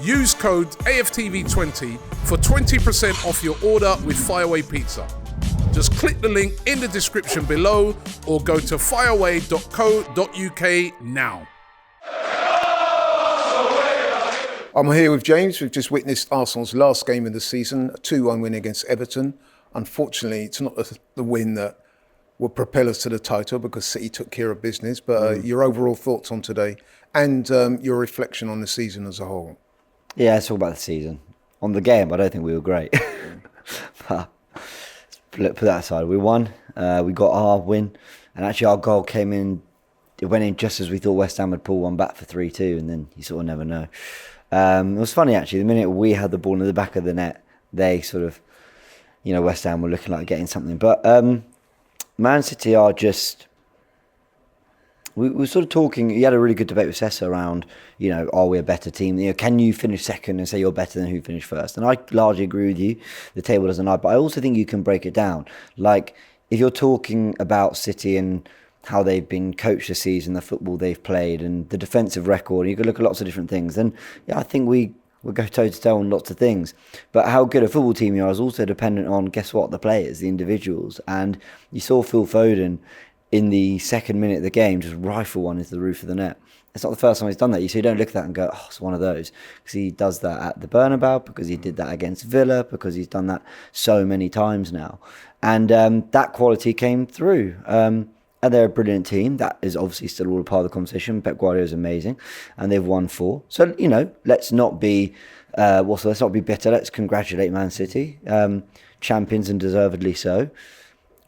Use code AFTV20 for 20% off your order with Fireway Pizza. Just click the link in the description below or go to fireway.co.uk now. I'm here with James. We've just witnessed Arsenal's last game of the season, a 2-1 win against Everton. Unfortunately, it's not the win that will propel us to the title because City took care of business. But your overall thoughts on today and your reflection on the season as a whole? Yeah, let's talk about the season. On the game, I don't think we were great. But put that aside. We won. We got our win. And actually our goal came in. It went in just as we thought West Ham would pull one back for 3-2. And then you sort of never know. It was funny, actually. The minute we had the ball in the back of the net, they sort of, West Ham were looking like getting something. But Man City are just... We were sort of talking, you had a really good debate with Sessa around, are we a better team? Can you finish second and say you're better than who finished first? And I largely agree with you. The table doesn't lie. But I also think you can break it down. Like, if you're talking about City and how they've been coached this season, the football they've played and the defensive record, you could look at lots of different things. Then, I think we will go toe-to-toe on lots of things. But how good a football team you are is also dependent on, guess what, the players, the individuals. And you saw Phil Foden in the second minute of the game, just rifle one into the roof of the net. It's not the first time he's done that. So you don't look at that and go, it's one of those. Because he does that at the Bernabeu, because he did that against Villa, because he's done that so many times now. And that quality came through. And they're a brilliant team. That is obviously still all a part of the conversation. Pep Guardiola is amazing. And they've won 4. So, let's not be bitter. Let's congratulate Man City. Champions, and deservedly so.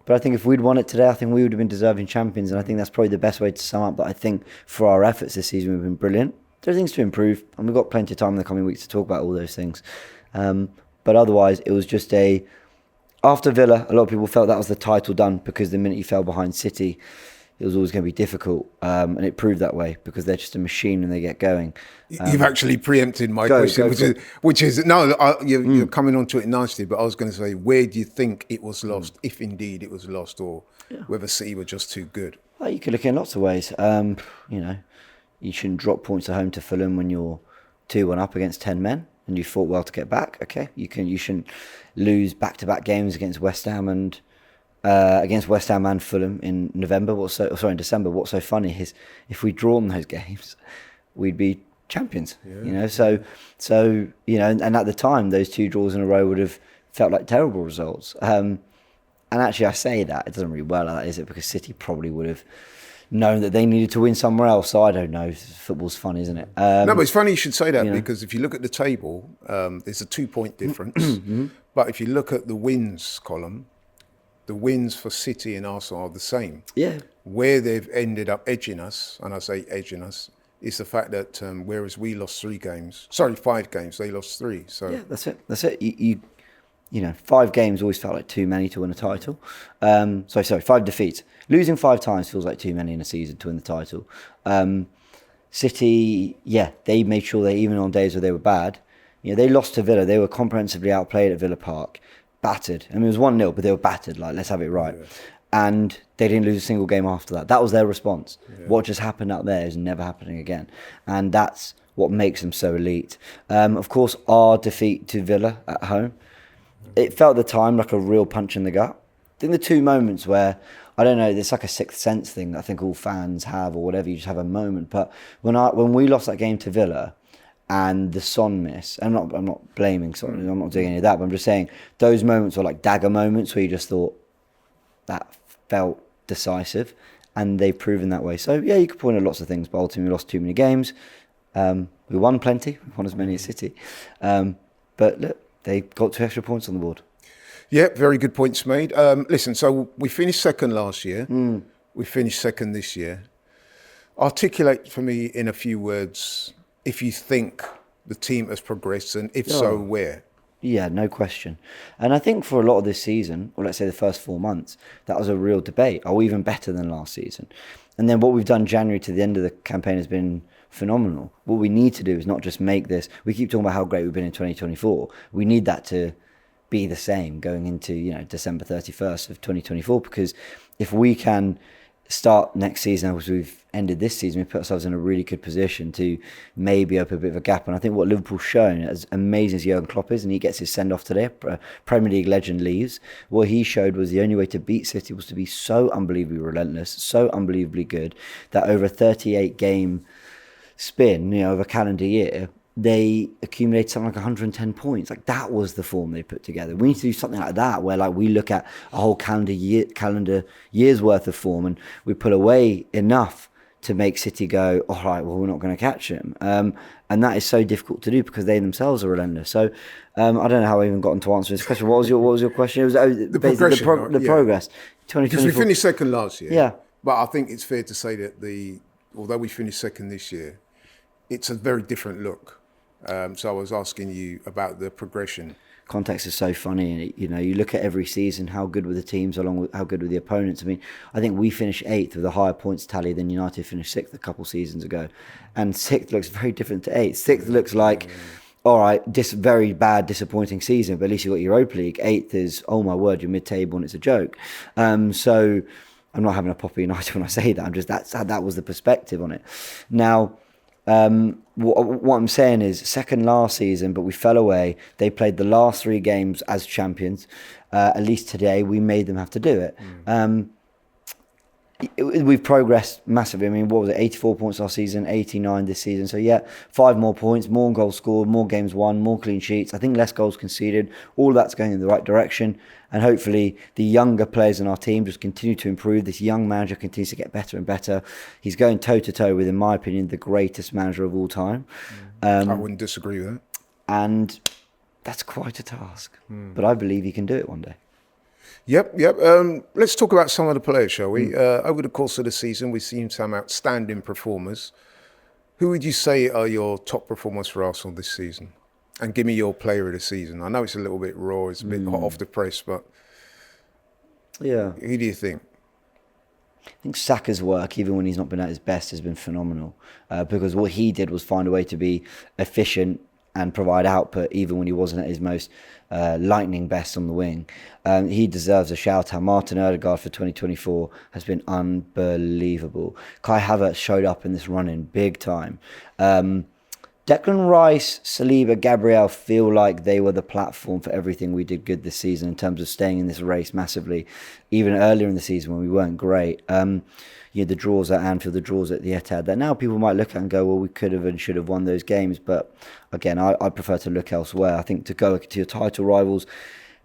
But I think if we'd won it today, I think we would have been deserving champions. And I think that's probably the best way to sum up that. I think for our efforts this season, we've been brilliant. There are things to improve. And we've got plenty of time in the coming weeks to talk about all those things. But otherwise, it was just after Villa, a lot of people felt that was the title done because the minute you fell behind City, it was always going to be difficult. And it proved that way because they're just a machine when they get going. You've actually preempted my question, which is you're coming onto it nicely, but I was going to say, where do you think it was lost, if indeed it was lost, or whether City were just too good? Well, you could look in lots of ways. You shouldn't drop points at home to Fulham when you're 2-1 up against 10 men. And you fought well to get back. Okay, you shouldn't lose back-to-back games against West Ham and Fulham in November. In December. What's so funny is if we'd drawn those games, we'd be champions. Yeah. So and at the time, those 2 draws in a row would have felt like terrible results. And actually, I say that it doesn't really work like that, is it? Because City probably would have known that they needed to win somewhere else. So I don't know. Football's fun, isn't it? No, but it's funny you should say that because if you look at the table, there's a 2-point difference. But if you look at the wins column, the wins for City and Arsenal are the same. Yeah. Where they've ended up edging us, and I say edging us, is the fact that whereas we lost 5 games, they lost 3. So yeah, that's it. You 5 games always felt like too many to win a title. 5 defeats. Losing 5 times feels like too many in a season to win the title. City, they made sure they, even on days where they were bad, they lost to Villa. They were comprehensively outplayed at Villa Park, battered. I mean, it was 1-0, but they were battered. Like, let's have it right. Yeah. And they didn't lose a single game after that. That was their response. Yeah. What just happened out there is never happening again. And that's what makes them so elite. Of course, our defeat to Villa at home, it felt at the time like a real punch in the gut. I think the 2 moments where, I don't know, it's like a sixth sense thing that I think all fans have or whatever, you just have a moment. But when we lost that game to Villa and the Son miss, I'm not blaming Son, I'm not doing any of that, but I'm just saying those moments were like dagger moments where you just thought that felt decisive, and they've proven that way. So yeah, you could point at lots of things, but ultimately we lost too many games. We won plenty, we won as many as City. But look, they got 2 extra points on the board. Yeah, very good points made. Listen, so we finished second last year. We finished second this year. Articulate for me in a few words if you think the team has progressed, and if so, where? Yeah, no question. And I think for a lot of this season, or let's say the first 4 months, that was a real debate. Are we even better than last season? And then what we've done January to the end of the campaign has been phenomenal. What we need to do is not just make this. We keep talking about how great we've been in 2024. We need that to be the same going into December 31st of 2024, because if we can start next season, as we've ended this season, we put ourselves in a really good position to maybe open a bit of a gap. And I think what Liverpool's shown, as amazing as Jurgen Klopp is, and he gets his send-off today, Premier League legend leaves, what he showed was the only way to beat City was to be so unbelievably relentless, so unbelievably good, that over a 38-game spin, of a calendar year, they accumulated something like 110 points. Like, that was the form they put together. We need to do something like that, where like we look at a whole calendar year's worth of form, and we pull away enough to make City go, all right, well, we're not going to catch them. And that is so difficult to do because they themselves are relentless. So I don't know how I even got into answering this question. What was your question? It was the progression, progress. 2024. Because we finished second last year. Yeah. But I think it's fair to say that although we finished second this year, it's a very different look. So I was asking you about the progression. Context is so funny, and you look at every season, how good were the teams along with how good were the opponents. I mean, I think we finished 8th with a higher points tally than United finished 6th a couple seasons ago, and 6th looks very different to 8th. 6th looks like, all right, this very bad, disappointing season, but at least you got Europa League. 8th is, oh my word, you're mid-table and it's a joke. So I'm not having a pop at United when I say that. That was the perspective on it. Now, what I'm saying is, second last season, but we fell away. They played the last 3 games as champions. At least today, we made them have to do it. We've progressed massively. I mean, what was it? 84 points last season, 89 this season. So yeah, 5 more points, more goals scored, more games won, more clean sheets. I think less goals conceded. All of that's going in the right direction. And hopefully the younger players in our team just continue to improve. This young manager continues to get better and better. He's going toe-to-toe with, in my opinion, the greatest manager of all time. I wouldn't disagree with that. And that's quite a task. But I believe he can do it one day. Yep. Let's talk about some of the players, shall we? Over the course of the season, we've seen some outstanding performers. Who would you say are your top performers for Arsenal this season? And give me your player of the season. I know it's a little bit raw, it's a bit hot off the press, but yeah, who do you think? I think Saka's work, even when he's not been at his best, has been phenomenal. Because what he did was find a way to be efficient and provide output, even when he wasn't at his most lightning best on the wing. He deserves a shout out. Martin Odegaard for 2024 has been unbelievable. Kai Havertz showed up in this run-in big time. Declan Rice, Saliba, Gabriel feel like they were the platform for everything we did good this season in terms of staying in this race massively. Even earlier in the season when we weren't great. The draws at Anfield, the draws at the Etihad, that now people might look at and go, well, we could have and should have won those games. But again, I prefer to look elsewhere. I think to go to your title rivals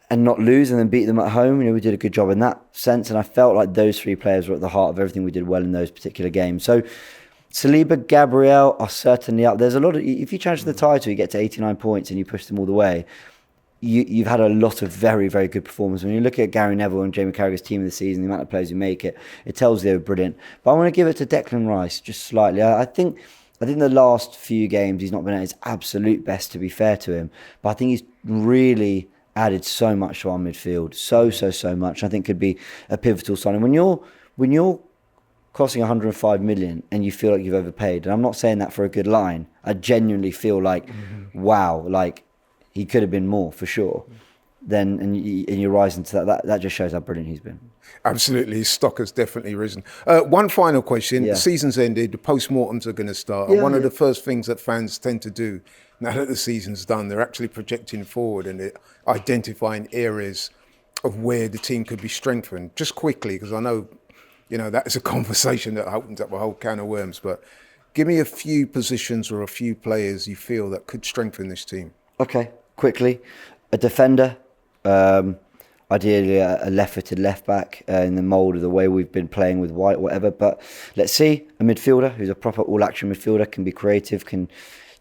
and not lose and then beat them at home, we did a good job in that sense. And I felt like those 3 players were at the heart of everything we did well in those particular games. So Saliba, Gabriel are certainly up. There's a lot of, if you challenge for the title, you get to 89 points and you push them all the way. You've had a lot of very, very good performers. When you look at Gary Neville and Jamie Carragher's team of the season, the amount of players who make it, it tells you they were brilliant. But I want to give it to Declan Rice just slightly. I think the last few games he's not been at his absolute best, to be fair to him. But I think he's really added so much to our midfield, so much. I think could be a pivotal signing. When you're costing 105 million and you feel like you've overpaid, and I'm not saying that for a good line, I genuinely feel like, wow, like he could have been more for sure. Then and you're rising to that just shows how brilliant he's been. Absolutely, his stock has definitely risen. One final question: The season's ended, the post-mortems are going to start. One of the first things that fans tend to do now that the season's done, they're actually projecting forward and they're identifying areas of where the team could be strengthened. Just quickly, because I know, that is a conversation that opens up a whole can of worms. But give me a few positions or a few players you feel that could strengthen this team. Okay, quickly, a defender. Ideally a left-footed left-back in the mould of the way we've been playing with White, whatever. But let's see, a midfielder who's a proper all-action midfielder, can be creative,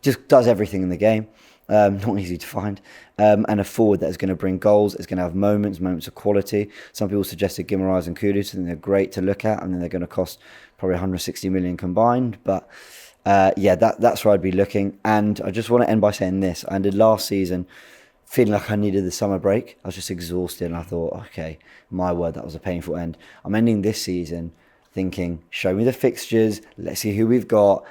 just does everything in the game. Not easy to find. And a forward that is going to bring goals, is going to have moments of quality. Some people suggested Guimaraes and Kudus, and they're great to look at, and then they're going to cost probably 160 million combined. But that's where I'd be looking. And I just want to end by saying this. I ended last season feeling like I needed the summer break. I was just exhausted and I thought, okay, my word, that was a painful end. I'm ending this season thinking, show me the fixtures, let's see who we've got,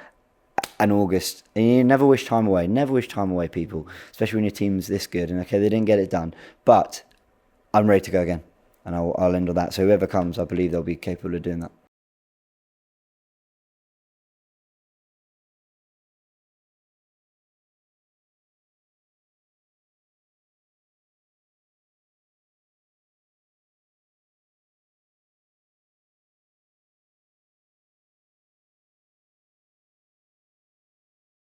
and August. And you never wish time away. Never wish time away, people, especially when your team's this good. And okay, they didn't get it done, but I'm ready to go again. And I'll end on that. So whoever comes, I believe they'll be capable of doing that.